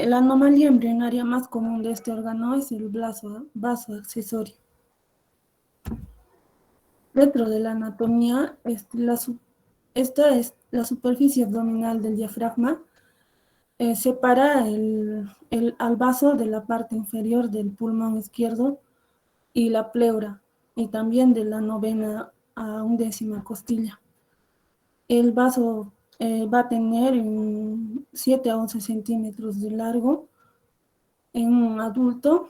La anomalía embrionaria más común de este órgano es el vaso accesorio. Dentro de la anatomía, esta es la superficie abdominal del diafragma. Separa al vaso de la parte inferior del pulmón izquierdo y la pleura, y también de la novena a undécima costilla. El vaso va a tener 7 a 11 centímetros de largo en un adulto,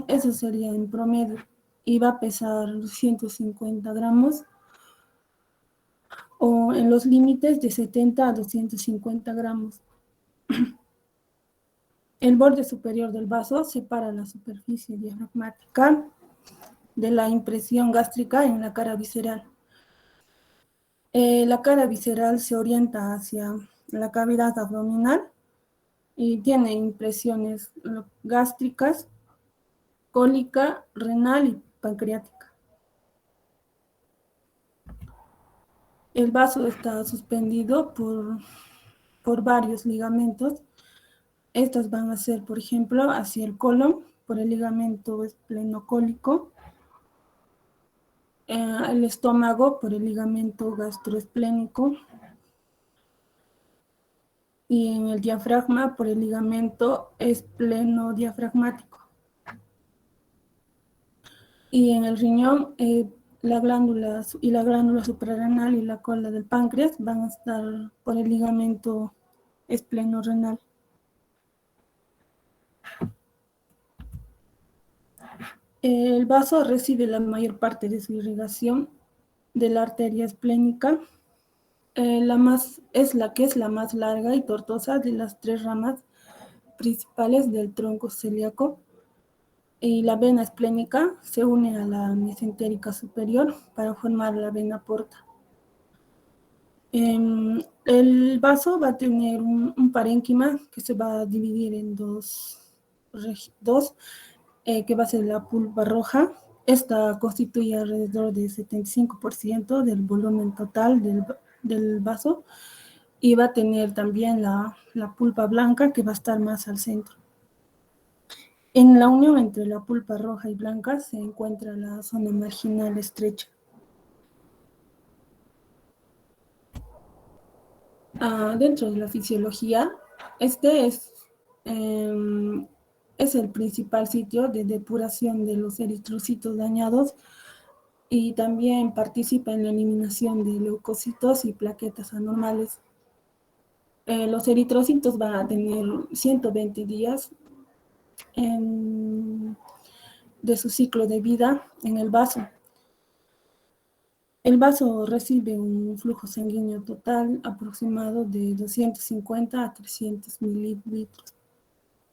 eso sería en promedio, y va a pesar 150 gramos o en los límites de 70 a 250 gramos. El borde superior del vaso separa la superficie diafragmática de la impresión gástrica en la cara visceral. La cara visceral se orienta hacia la cavidad abdominal y tiene impresiones gástricas, cólica, renal y pancreática. El vaso está suspendido por varios ligamentos. Estos van a ser, por ejemplo, hacia el colon, por el ligamento esplenocólico, el estómago por el ligamento gastroesplénico y en el diafragma por el ligamento esplenodiafragmático. Y en el riñón, la glándula suprarrenal y la cola del páncreas van a estar por el ligamento esplenorrenal. El vaso recibe la mayor parte de su irrigación de la arteria esplénica. Es la más larga y tortuosa de las tres ramas principales del tronco celíaco, y la vena esplénica se une a la mesentérica superior para formar la vena porta. El vaso va a tener un parénquima que se va a dividir en dos que va a ser la pulpa roja. Esta constituye alrededor del 75% del volumen total del vaso, y va a tener también la pulpa blanca, que va a estar más al centro. En la unión entre la pulpa roja y blanca se encuentra la zona marginal estrecha. Dentro de la fisiología, este es el principal sitio de depuración de los eritrocitos dañados, y también participa en la eliminación de leucocitos y plaquetas anormales. Los eritrocitos van a tener 120 días de su ciclo de vida en el vaso. El vaso recibe un flujo sanguíneo total aproximado de 250 a 300 mililitros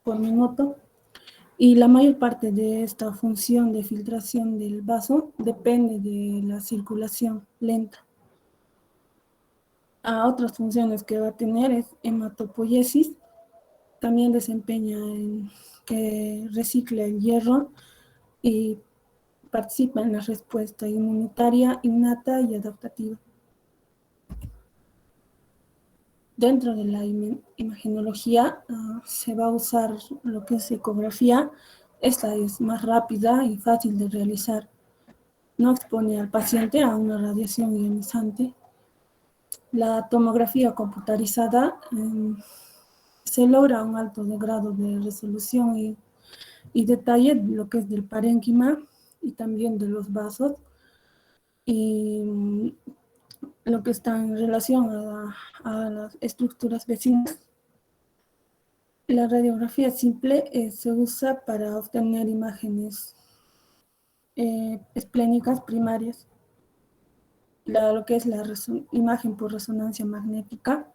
por minuto, y la mayor parte de esta función de filtración del vaso depende de la circulación lenta. Otras funciones que va a tener es hematopoiesis, también desempeña que recicla el hierro y participa en la respuesta inmunitaria innata y adaptativa. Dentro de la imagenología se va a usar lo que es ecografía. Esta es más rápida y fácil de realizar. No expone al paciente a una radiación ionizante. La tomografía computarizada se logra un alto grado de resolución y detalle, lo que es del parénquima y también de los vasos, y lo que está en relación a las estructuras vecinas. La radiografía simple se usa para obtener imágenes esplénicas primarias. Lo que es la imagen por resonancia magnética,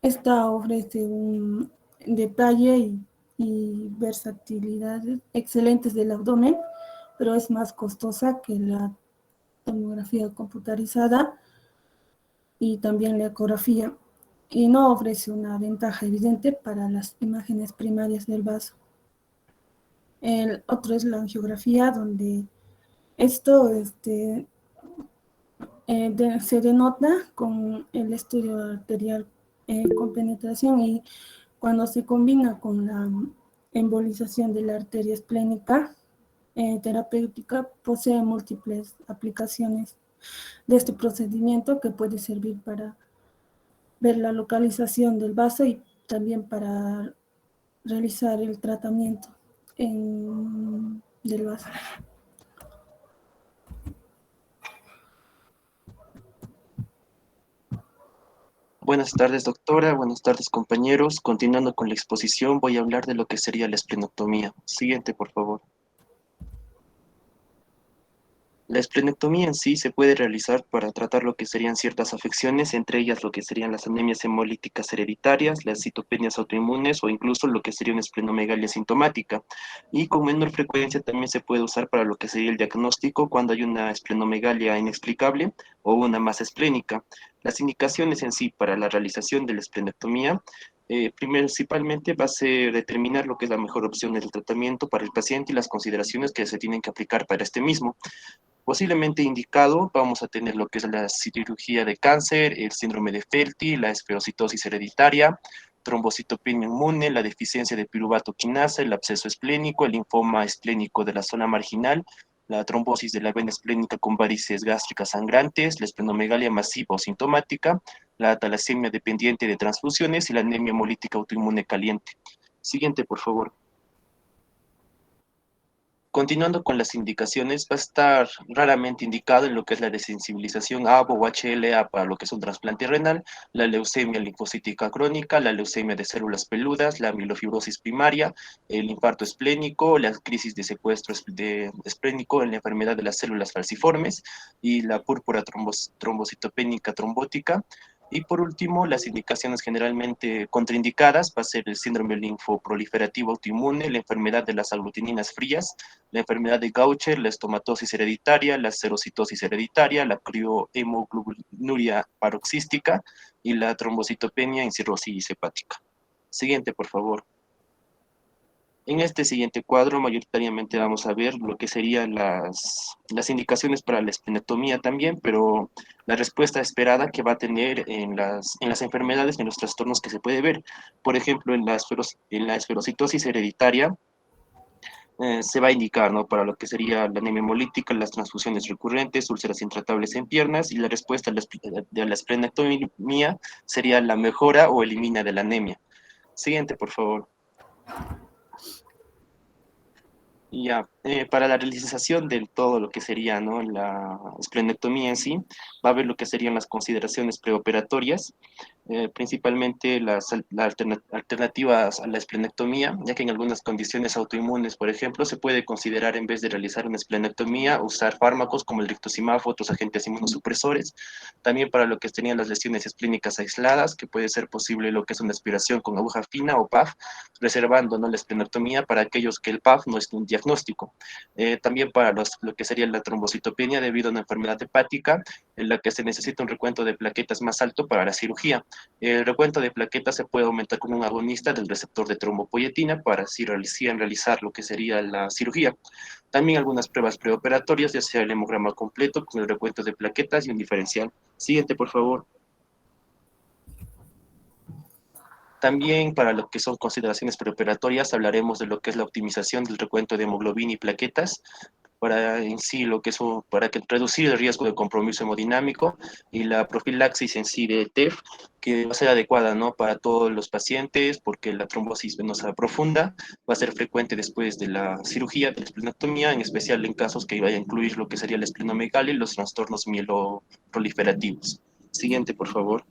esta ofrece un detalle y versatilidad excelentes del abdomen, pero es más costosa que la tomografía computarizada y también la ecografía, y no ofrece una ventaja evidente para las imágenes primarias del vaso. El otro es la angiografía, donde esto se denota con el estudio arterial con penetración, y Cuando se combina con la embolización de la arteria esplénica terapéutica, posee múltiples aplicaciones de este procedimiento que puede servir para ver la localización del vaso y también para realizar el tratamiento del vaso. Buenas tardes, doctora. Buenas tardes, compañeros. Continuando con la exposición, voy a hablar de lo que sería la esplenectomía. Siguiente, por favor. La esplenectomía en sí se puede realizar para tratar lo que serían ciertas afecciones, entre ellas lo que serían las anemias hemolíticas hereditarias, las citopenias autoinmunes o incluso lo que sería una esplenomegalia sintomática. Y con menor frecuencia también se puede usar para lo que sería el diagnóstico cuando hay una esplenomegalia inexplicable o una masa esplénica. Las indicaciones en sí para la realización de la esplenectomía principalmente va a ser determinar lo que es la mejor opción del tratamiento para el paciente y las consideraciones que se tienen que aplicar para este mismo. Posiblemente indicado, vamos a tener lo que es la cirugía de cáncer, el síndrome de Felty, la esferocitosis hereditaria, trombocitopenia inmune, la deficiencia de piruvato quinasa, el absceso esplénico, el linfoma esplénico de la zona marginal, la trombosis de la vena esplénica con varices gástricas sangrantes, la esplenomegalia masiva o sintomática, la talasemia dependiente de transfusiones y la anemia hemolítica autoinmune caliente. Siguiente, por favor. Continuando con las indicaciones, va a estar raramente indicado en lo que es la desensibilización ABO o HLA para lo que es un trasplante renal, la leucemia linfocítica crónica, la leucemia de células peludas, la mielofibrosis primaria, el infarto esplénico, la crisis de secuestro esplénico en la enfermedad de las células falciformes y la púrpura trombocitopénica trombótica. Y por último, las indicaciones generalmente contraindicadas va a ser el síndrome linfoproliferativo autoinmune, la enfermedad de las aglutininas frías, la enfermedad de Gaucher, la estomatosis hereditaria, la serocitosis hereditaria, la criohemoglobinuria paroxística y la trombocitopenia en cirrosis hepática. Siguiente, por favor. En este siguiente cuadro, mayoritariamente vamos a ver lo que serían las indicaciones para la esplenectomía también, pero la respuesta esperada que va a tener en las enfermedades, en los trastornos que se puede ver. Por ejemplo, en la esferocitosis hereditaria, se va a indicar, ¿no? Para lo que sería la anemia hemolítica, las transfusiones recurrentes, úlceras intratables en piernas, y la respuesta de la esplenectomía sería la mejora o elimina de la anemia. Siguiente, por favor. Ya, para la realización de todo lo que sería, ¿no? La esplenectomía en sí, va a haber lo que serían las consideraciones preoperatorias, principalmente las alternativas a la esplenectomía, ya que en algunas condiciones autoinmunes, por ejemplo, se puede considerar en vez de realizar una esplenectomía, usar fármacos como el rituximab o otros agentes inmunosupresores. También para lo que serían las lesiones esplénicas aisladas, que puede ser posible lo que es una aspiración con aguja fina o PAF, reservando, ¿no?, la esplenectomía para aquellos que el PAF no es un diagnóstico. También para lo que sería la trombocitopenia debido a una enfermedad hepática en la que se necesita un recuento de plaquetas más alto para la cirugía. El recuento de plaquetas se puede aumentar con un agonista del receptor de trombopoyetina para así realizar lo que sería la cirugía. También algunas pruebas preoperatorias, ya sea el hemograma completo con el recuento de plaquetas y un diferencial. Siguiente, por favor. También para lo que son consideraciones preoperatorias hablaremos de lo que es la optimización del recuento de hemoglobina y plaquetas, para en sí lo que es para reducir el riesgo de compromiso hemodinámico y la profilaxis en sí de TEF, que va a ser adecuada, ¿no?, para todos los pacientes, porque la trombosis venosa profunda va a ser frecuente después de la cirugía, de la esplenectomía, en especial en casos que vaya a incluir lo que sería la esplenomegalia y los trastornos mieloproliferativos. Siguiente, por favor.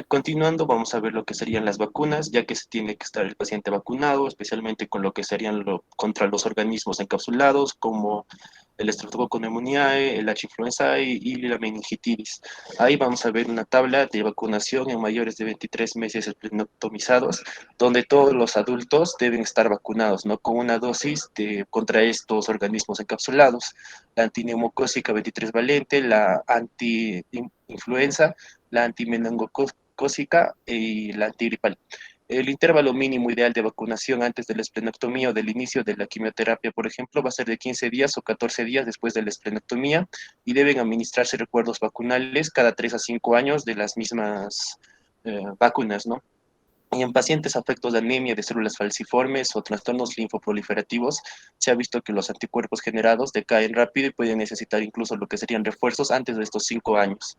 Continuando, vamos a ver lo que serían las vacunas, ya que se tiene que estar el paciente vacunado, especialmente con lo que serían contra los organismos encapsulados, como el Streptococcus pneumoniae, el H. influenzae y la meningitis. Ahí vamos a ver una tabla de vacunación en mayores de 23 meses esplenectomizados, donde todos los adultos deben estar vacunados, ¿no?, con una dosis contra estos organismos encapsulados: la antineumocócica 23 valente, la anti-influenza, la antimeningocócica y la antigripal. El intervalo mínimo ideal de vacunación antes de la esplenectomía o del inicio de la quimioterapia, por ejemplo, va a ser de 15 días o 14 días después de la esplenectomía, y deben administrarse recuerdos vacunales cada 3 a 5 años vacunas, ¿no? Y en pacientes afectos de anemia de células falciformes o trastornos linfoproliferativos, se ha visto que los anticuerpos generados decaen rápido y pueden necesitar incluso lo que serían refuerzos antes de estos 5 años.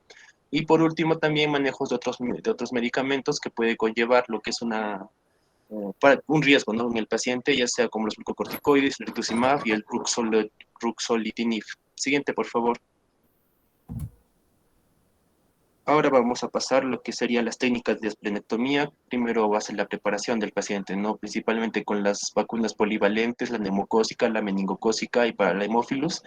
Y por último, también manejos de otros medicamentos que puede conllevar lo que es un riesgo, ¿no? En el paciente, ya sea como los glucocorticoides, el rituximab y el ruxolitinib. Siguiente, por favor. Ahora vamos a pasar lo que serían las técnicas de esplenectomía. Primero va a ser la preparación del paciente, ¿no? Principalmente con las vacunas polivalentes, la neumocócica, la meningocócica y para la hemófilus.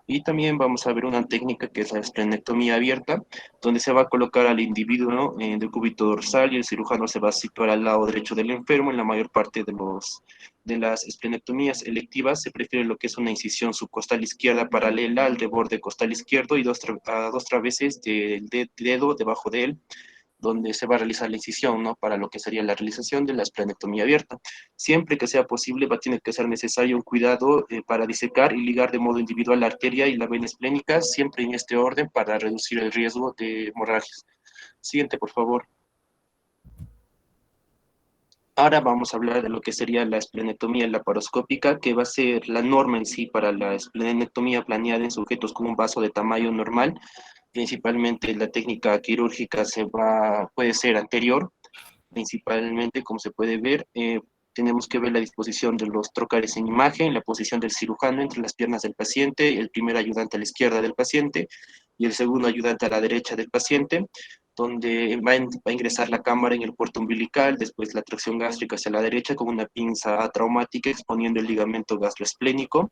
Y también vamos a ver una técnica que es la esplenectomía abierta, donde se va a colocar al individuo, ¿no? De cúbito dorsal y el cirujano se va a situar al lado derecho del enfermo. En la mayor parte de las esplenectomías electivas se prefiere lo que es una incisión subcostal izquierda paralela al reborde costal izquierdo y a dos traveses del dedo debajo de él, donde se va a realizar la incisión, ¿no? Para lo que sería la realización de la esplenectomía abierta. Siempre que sea posible, va a tener que ser necesario un cuidado para disecar y ligar de modo individual la arteria y la vena esplénica, siempre en este orden para reducir el riesgo de hemorragias. Siguiente, por favor. Ahora vamos a hablar de lo que sería la esplenectomía laparoscópica, que va a ser la norma en sí para la esplenectomía planeada en sujetos con un vaso de tamaño normal. Principalmente la técnica quirúrgica puede ser anterior, principalmente como se puede ver. Tenemos que ver la disposición de los trocars en imagen, la posición del cirujano entre las piernas del paciente, el primer ayudante a la izquierda del paciente y el segundo ayudante a la derecha del paciente, donde va a ingresar la cámara en el puerto umbilical, después la tracción gástrica hacia la derecha con una pinza traumática exponiendo el ligamento gastroesplénico,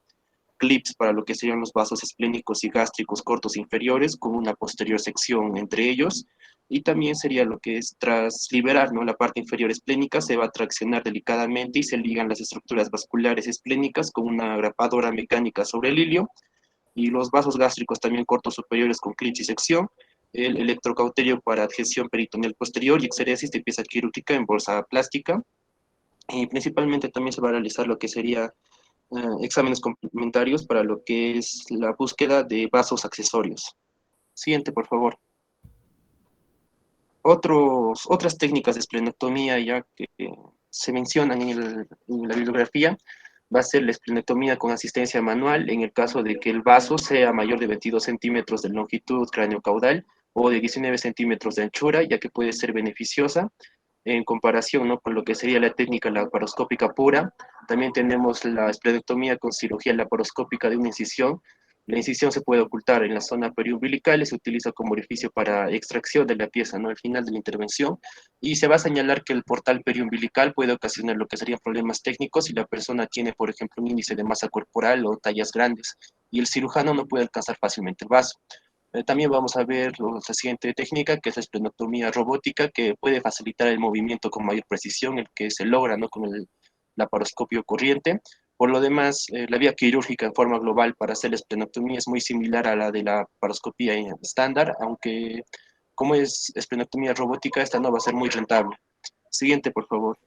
clips para lo que serían los vasos esplénicos y gástricos cortos inferiores, con una posterior sección entre ellos, y también sería lo que es tras liberar, ¿no? La parte inferior esplénica se va a traccionar delicadamente y se ligan las estructuras vasculares esplénicas con una grapadora mecánica sobre el hilio, y los vasos gástricos también cortos superiores con clips y sección, el electrocauterio para adhesión peritoneal posterior y exéresis de pieza quirúrgica en bolsa plástica, y principalmente también se va a realizar lo que sería exámenes complementarios para lo que es la búsqueda de vasos accesorios. Siguiente, por favor. Otras técnicas de esplenectomía ya que se mencionan en la bibliografía va a ser la esplenectomía con asistencia manual en el caso de que el vaso sea mayor de 22 centímetros de longitud craneocaudal o de 19 centímetros de anchura, ya que puede ser beneficiosa en comparación, ¿no? Con lo que sería la técnica laparoscópica pura. También tenemos la esplenectomía con cirugía laparoscópica de una incisión. La incisión se puede ocultar en la zona periumbilical y se utiliza como orificio para extracción de la pieza, ¿no? Al final de la intervención. Y se va a señalar que el portal periumbilical puede ocasionar lo que serían problemas técnicos si la persona tiene, por ejemplo, un índice de masa corporal o tallas grandes y el cirujano no puede alcanzar fácilmente el vaso. También vamos a ver la siguiente técnica, que es la esplenectomía robótica, que puede facilitar el movimiento con mayor precisión, el que se logra, ¿no? Con el laparoscopio corriente. Por lo demás, la vía quirúrgica en forma global para hacer la esplenectomía es muy similar a la de la laparoscopía estándar, aunque como es esplenectomía robótica, esta no va a ser muy rentable. Siguiente, por favor.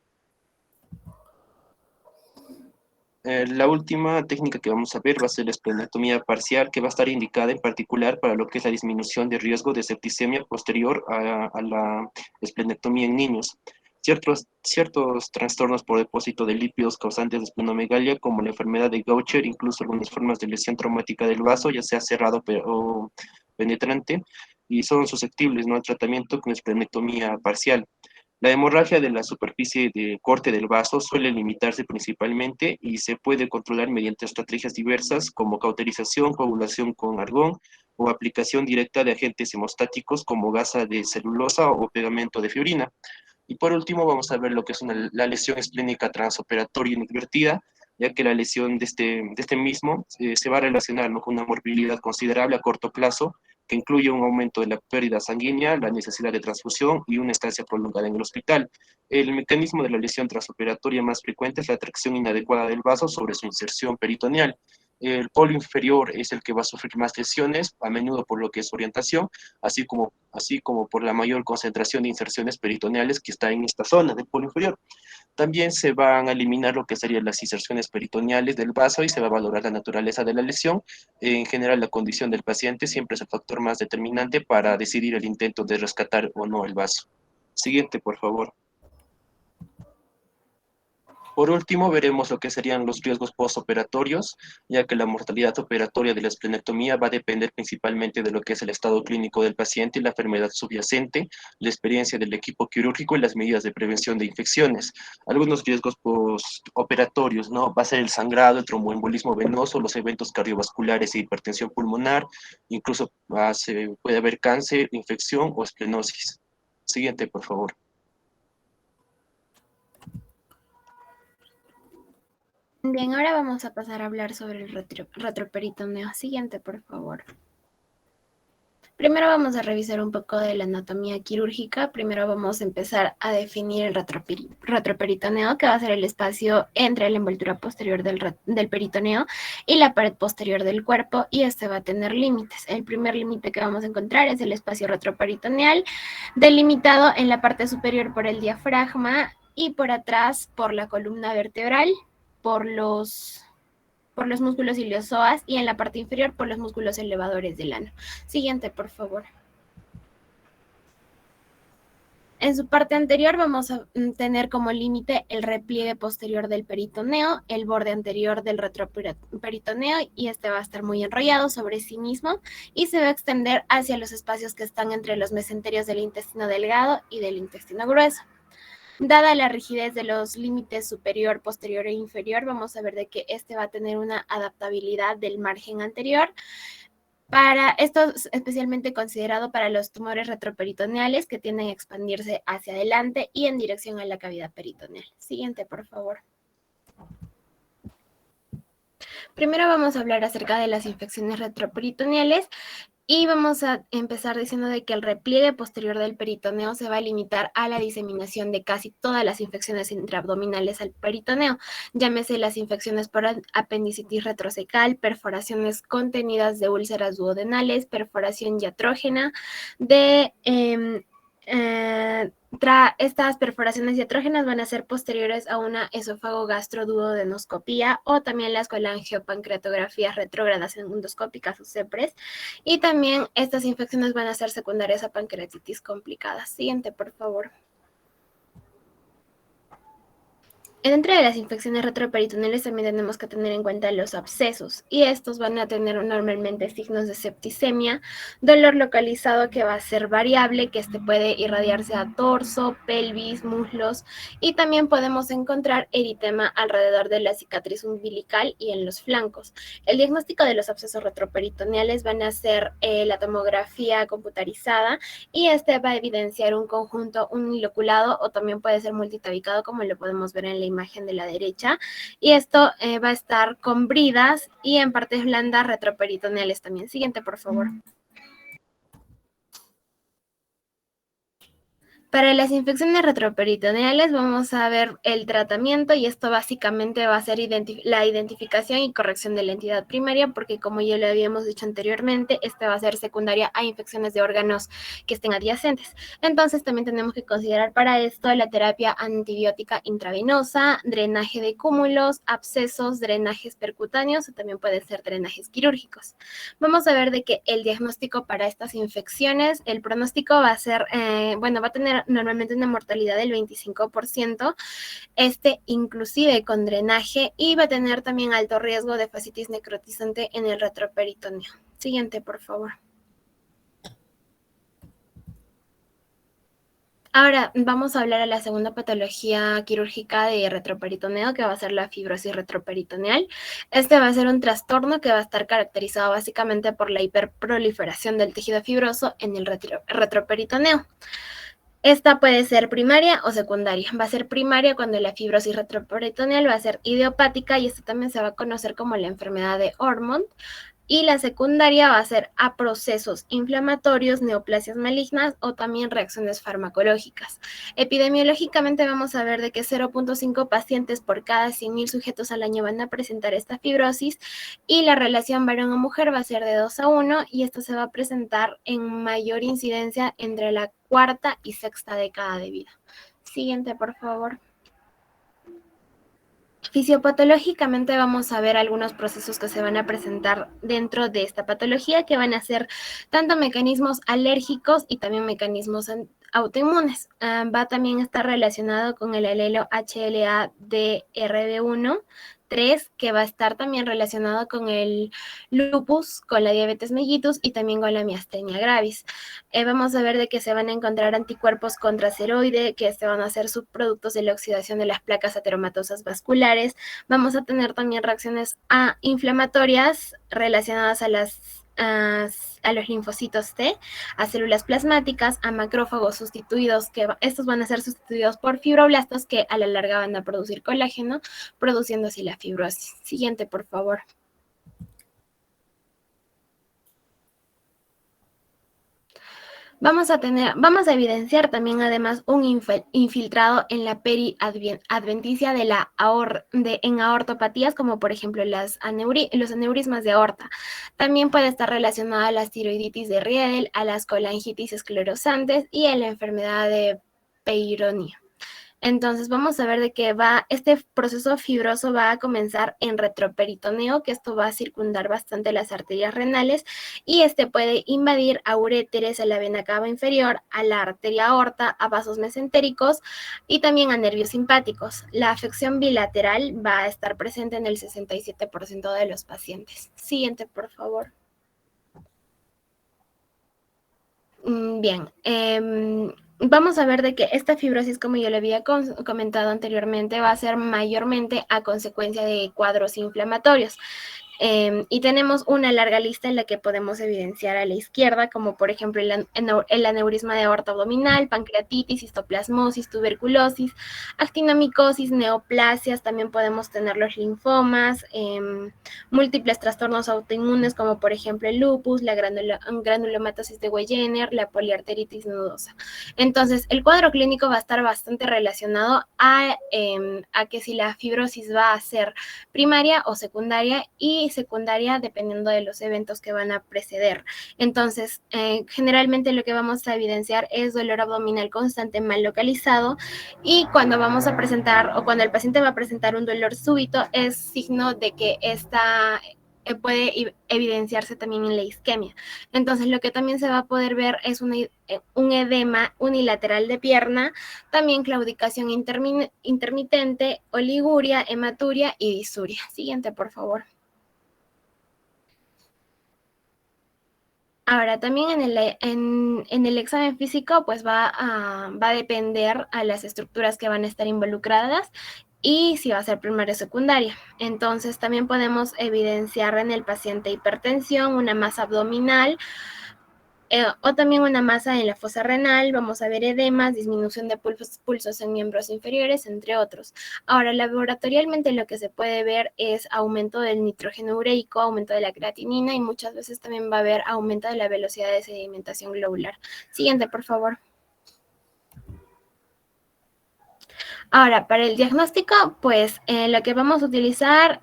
La última técnica que vamos a ver va a ser la esplenectomía parcial, que va a estar indicada en particular para lo que es la disminución de riesgo de septicemia posterior a la esplenectomía en niños. Ciertos trastornos por depósito de lípidos causantes de esplenomegalia, como la enfermedad de Gaucher, incluso algunas formas de lesión traumática del vaso, ya sea cerrado o penetrante, y son susceptibles, ¿no? Al tratamiento con esplenectomía parcial. La hemorragia de la superficie de corte del vaso suele limitarse principalmente y se puede controlar mediante estrategias diversas como cauterización, coagulación con argón o aplicación directa de agentes hemostáticos como gasa de celulosa o pegamento de fibrina. Y por último vamos a ver lo que es la lesión esplénica transoperatoria inadvertida, ya que la lesión de este mismo se va a relacionar, ¿no? Con una morbilidad considerable a corto plazo, que incluye un aumento de la pérdida sanguínea, la necesidad de transfusión y una estancia prolongada en el hospital. El mecanismo de la lesión transoperatoria más frecuente es la tracción inadecuada del vaso sobre su inserción peritoneal. El polo inferior es el que va a sufrir más lesiones, a menudo por lo que es orientación, así como por la mayor concentración de inserciones peritoneales que está en esta zona del polo inferior. También se van a eliminar lo que serían las inserciones peritoneales del vaso y se va a valorar la naturaleza de la lesión. En general, la condición del paciente siempre es el factor más determinante para decidir el intento de rescatar o no el vaso. Siguiente, por favor. Por último, veremos lo que serían los riesgos postoperatorios, ya que la mortalidad operatoria de la esplenectomía va a depender principalmente de lo que es el estado clínico del paciente y la enfermedad subyacente, la experiencia del equipo quirúrgico y las medidas de prevención de infecciones. Algunos riesgos postoperatorios, ¿no? Va a ser el sangrado, el tromboembolismo venoso, los eventos cardiovasculares e hipertensión pulmonar, incluso puede haber cáncer, infección o esplenosis. Siguiente, por favor. Bien, ahora vamos a pasar a hablar sobre el retroperitoneo. Siguiente, por favor. Primero vamos a revisar un poco de la anatomía quirúrgica. Primero vamos a empezar a definir el retroperitoneo, que va a ser el espacio entre la envoltura posterior del peritoneo y la pared posterior del cuerpo, y este va a tener límites. El primer límite que vamos a encontrar es el espacio retroperitoneal, delimitado en la parte superior por el diafragma y por atrás por la columna vertebral, por los músculos iliozoas, y en la parte inferior por los músculos elevadores del ano. Siguiente, por favor. En su parte anterior vamos a tener como límite el repliegue posterior del peritoneo, el borde anterior del retroperitoneo, y este va a estar muy enrollado sobre sí mismo y se va a extender hacia los espacios que están entre los mesenterios del intestino delgado y del intestino grueso. Dada la rigidez de los límites superior, posterior e inferior, vamos a ver de que este va a tener una adaptabilidad del margen anterior. Para esto es especialmente considerado para los tumores retroperitoneales que tienden a expandirse hacia adelante y en dirección a la cavidad peritoneal. Siguiente, por favor. Primero vamos a hablar acerca de las infecciones retroperitoneales. Y vamos a empezar diciendo de que el repliegue posterior del peritoneo se va a limitar a la diseminación de casi todas las infecciones intraabdominales al peritoneo, llámese las infecciones por apendicitis retrocecal, perforaciones contenidas de úlceras duodenales, perforación diatrógena de estas perforaciones diatrógenas van a ser posteriores a una esófago-gastroduodenoscopía o también las colangiopancreatografías retrógradas endoscópicas o CEPRES, y también estas infecciones van a ser secundarias a pancreatitis complicada. Siguiente, por favor. Dentro de las infecciones retroperitoneales también tenemos que tener en cuenta los abscesos, y estos van a tener normalmente signos de septicemia, dolor localizado que va a ser variable, que este puede irradiarse a torso, pelvis, muslos, y también podemos encontrar eritema alrededor de la cicatriz umbilical y en los flancos. El diagnóstico de los abscesos retroperitoneales van a ser la tomografía computarizada, y este va a evidenciar un conjunto uniloculado o también puede ser multitabicado, como lo podemos ver en la imagen de la derecha, y esto va a estar con bridas y en partes blandas retroperitoneales también. Siguiente, por favor. Para las infecciones retroperitoneales vamos a ver el tratamiento, y esto básicamente va a ser la identificación y corrección de la entidad primaria, porque como ya lo habíamos dicho anteriormente, esta va a ser secundaria a infecciones de órganos que estén adyacentes. Entonces también tenemos que considerar para esto la terapia antibiótica intravenosa, drenaje de cúmulos, abscesos, drenajes percutáneos o también puede ser drenajes quirúrgicos. Vamos a ver de que el diagnóstico para estas infecciones, el pronóstico va a ser, va a tener normalmente una mortalidad del 25%, inclusive con drenaje, y va a tener también alto riesgo de fascitis necrotizante en el retroperitoneo. Siguiente, por favor. Ahora vamos a hablar de la segunda patología quirúrgica de retroperitoneo, que va a ser la fibrosis retroperitoneal. Va a ser un trastorno que va a estar caracterizado básicamente por la hiperproliferación del tejido fibroso en el retroperitoneo. Esta puede ser primaria o secundaria. Va a ser primaria cuando la fibrosis retroperitoneal va a ser idiopática, y esto también se va a conocer como la enfermedad de Ormond. Y la secundaria va a ser a procesos inflamatorios, neoplasias malignas o también reacciones farmacológicas. Epidemiológicamente vamos a ver de que 0.5 pacientes por cada 100.000 sujetos al año van a presentar esta fibrosis, y la relación varón o mujer va a ser de 2:1, y esto se va a presentar en mayor incidencia entre la cuarta y sexta década de vida. Siguiente, por favor. Fisiopatológicamente vamos a ver algunos procesos que se van a presentar dentro de esta patología, que van a ser tanto mecanismos alérgicos y también mecanismos autoinmunes. Va también a estar relacionado con el alelo HLA-DRB1, 3, que va a estar también relacionado con el lupus, con la diabetes mellitus y también con la miastenia gravis. Vamos a ver de que se van a encontrar anticuerpos contra ceroide, que se van a hacer subproductos de la oxidación de las placas ateromatosas vasculares. Vamos a tener también reacciones inflamatorias relacionadas a los linfocitos T, a células plasmáticas, a macrófagos sustituidos, que estos van a ser sustituidos por fibroblastos que a la larga van a producir colágeno, produciendo así la fibrosis. Siguiente, por favor. Vamos a evidenciar también además un infiltrado en la periadventicia en aortopatías, como por ejemplo los aneurismas de aorta. También puede estar relacionado a la tiroiditis de Riedel, a las colangitis esclerosantes y a la enfermedad de Peyronie. Entonces vamos a ver de qué va, este proceso fibroso va a comenzar en retroperitoneo, que esto va a circundar bastante las arterias renales y este puede invadir a uréteres, a la vena cava inferior, a la arteria aorta, a vasos mesentéricos y también a nervios simpáticos. La afección bilateral va a estar presente en el 67% de los pacientes. Siguiente, por favor. Bien, vamos a ver de que esta fibrosis, como yo le había comentado anteriormente, va a ser mayormente a consecuencia de cuadros inflamatorios. Y tenemos una larga lista en la que podemos evidenciar a la izquierda, como por ejemplo el aneurisma de aorta abdominal, pancreatitis, histoplasmosis, tuberculosis, actinomicosis, neoplasias, también podemos tener los linfomas, múltiples trastornos autoinmunes como por ejemplo el lupus, la granulomatosis de Wegener, la poliarteritis nodosa. Entonces, el cuadro clínico va a estar bastante relacionado a que si la fibrosis va a ser primaria o secundaria, y secundaria dependiendo de los eventos que van a preceder. Entonces, generalmente lo que vamos a evidenciar es dolor abdominal constante mal localizado, y cuando vamos a presentar o cuando el paciente va a presentar un dolor súbito es signo de que puede evidenciarse también en la isquemia. Entonces, lo que también se va a poder ver es un edema unilateral de pierna, también claudicación intermitente, oliguria, hematuria y disuria. Siguiente, por favor. Ahora, también en el examen físico, pues va a depender a las estructuras que van a estar involucradas y si va a ser primaria o secundaria. Entonces, también podemos evidenciar en el paciente hipertensión, una masa abdominal, o también una masa en la fosa renal. Vamos a ver edemas, disminución de pulsos en miembros inferiores, entre otros. Ahora, laboratorialmente lo que se puede ver es aumento del nitrógeno ureico, aumento de la creatinina y muchas veces también va a haber aumento de la velocidad de sedimentación globular. Siguiente, por favor. Ahora, para el diagnóstico, pues lo que vamos a utilizar,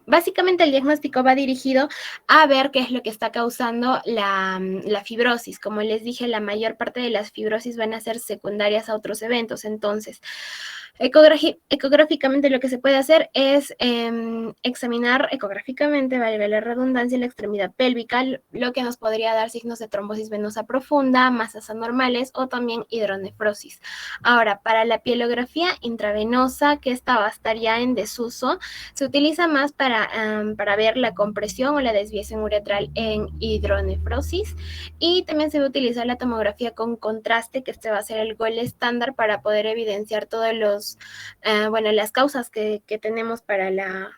básicamente el diagnóstico va dirigido a ver qué es lo que está causando la fibrosis. Como les dije, la mayor parte de las fibrosis van a ser secundarias a otros eventos. Entonces, ecográficamente lo que se puede hacer es examinar ecográficamente, valga la redundancia, la extremidad pélvica, lo que nos podría dar signos de trombosis venosa profunda, masas anormales o también hidronefrosis. Ahora, para la pielografía intravenosa, que esta va a estar ya en desuso, se utiliza más para ver la compresión o la desviación uretral en hidronefrosis, y también se va a utilizar la tomografía con contraste, que este va a ser el gol estándar para poder evidenciar todos las causas que tenemos para la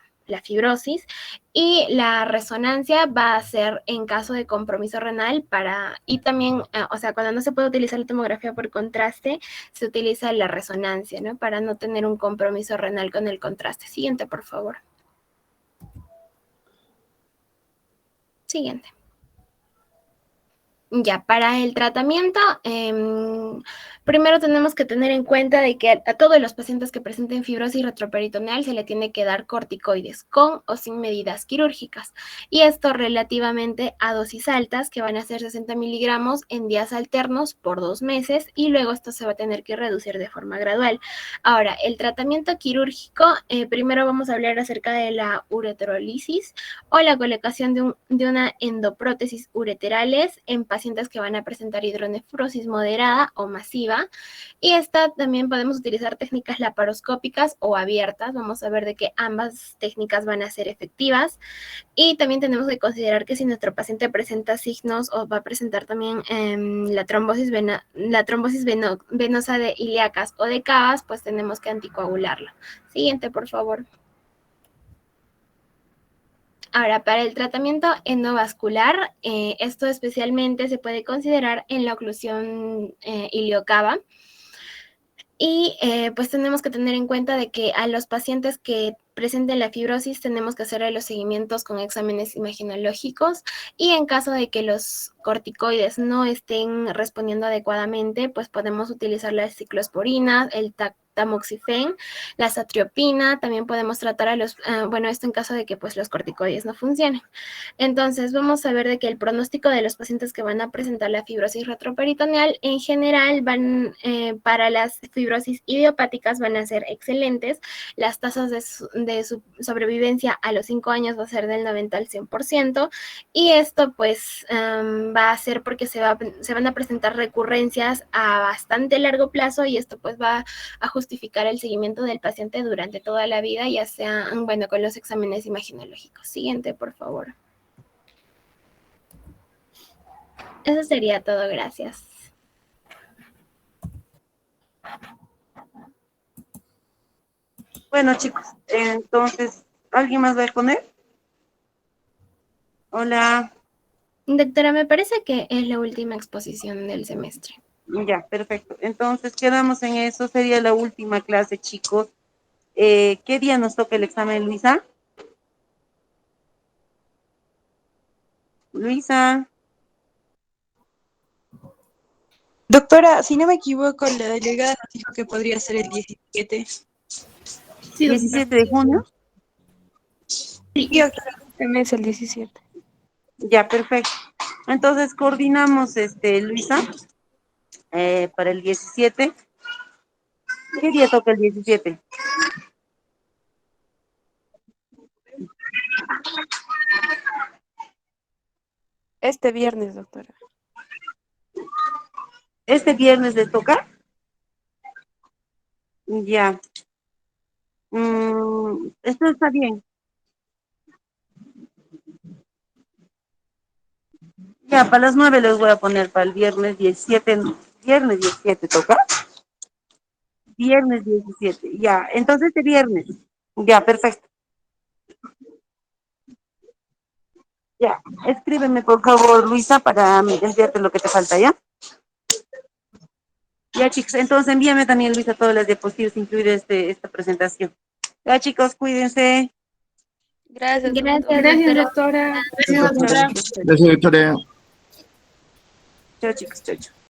fibrosis, y la resonancia va a ser en caso de compromiso renal y también, cuando no se puede utilizar la tomografía por contraste, se utiliza la resonancia, ¿no? Para no tener un compromiso renal con el contraste. Siguiente, por favor. Siguiente. Ya, para el tratamiento, primero tenemos que tener en cuenta de que a todos los pacientes que presenten fibrosis retroperitoneal se le tiene que dar corticoides con o sin medidas quirúrgicas, y esto relativamente a dosis altas, que van a ser 60 miligramos en días alternos por 2 meses, y luego esto se va a tener que reducir de forma gradual. Ahora, el tratamiento quirúrgico, primero vamos a hablar acerca de la ureterolisis o la colocación de una endoprótesis ureterales en pacientes pacientes que van a presentar hidronefrosis moderada o masiva. Y esta también podemos utilizar técnicas laparoscópicas o abiertas. Vamos a ver de que ambas técnicas van a ser efectivas. Y también tenemos que considerar que si nuestro paciente presenta signos o va a presentar también la trombosis venosa de ilíacas o de cavas, pues tenemos que anticoagularlo. Siguiente, por favor. Ahora, para el tratamiento endovascular, esto especialmente se puede considerar en la oclusión iliocava. Y pues tenemos que tener en cuenta de que a los pacientes que presenten la fibrosis tenemos que hacer los seguimientos con exámenes imaginológicos, y en caso de que los corticoides no estén respondiendo adecuadamente, pues podemos utilizar la ciclosporina, el tamoxifen, la satriopina. También podemos tratar a los, esto en caso de que pues los corticoides no funcionen. Entonces vamos a ver de que el pronóstico de los pacientes que van a presentar la fibrosis retroperitoneal en general para las fibrosis idiopáticas van a ser excelentes. Las tasas de sobrevivencia a los 5 años va a ser del 90 al 100%, y esto pues va a ser porque se van a presentar recurrencias a bastante largo plazo, y esto pues va a justificar el seguimiento del paciente durante toda la vida, ya sea, con los exámenes imaginológicos. Siguiente, por favor. Eso sería todo, gracias. Bueno, chicos, entonces, ¿alguien más va a exponer? Hola. Doctora, me parece que es la última exposición del semestre. Ya, perfecto. Entonces, quedamos en eso. Sería la última clase, chicos. ¿Qué día nos toca el examen, Luisa? Luisa. Doctora, si no me equivoco, la delegada nos dijo que podría ser el 17. Sí, 17 de junio. Sí, doctora, este mes el 17. Ya, perfecto. Entonces, coordinamos, Luisa, para el 17. ¿Qué día toca el 17? Este viernes, doctora. ¿Este viernes le toca? Ya. Esto está bien. Ya, para las 9 les voy a poner para el viernes 17. Viernes 17, ¿toca? Viernes 17, ya. Entonces este viernes. Ya, perfecto. Ya. Escríbeme, por favor, Luisa, para enviarte lo que te falta, ¿ya? Ya, chicos. Entonces envíame también, Luisa, todas las diapositivas, incluir esta presentación. Ya, chicos, cuídense. Gracias, Gracias, doctora. Gracias, doctora. doctora. Gracias, doctora. Chao, chicos. Chao, chao.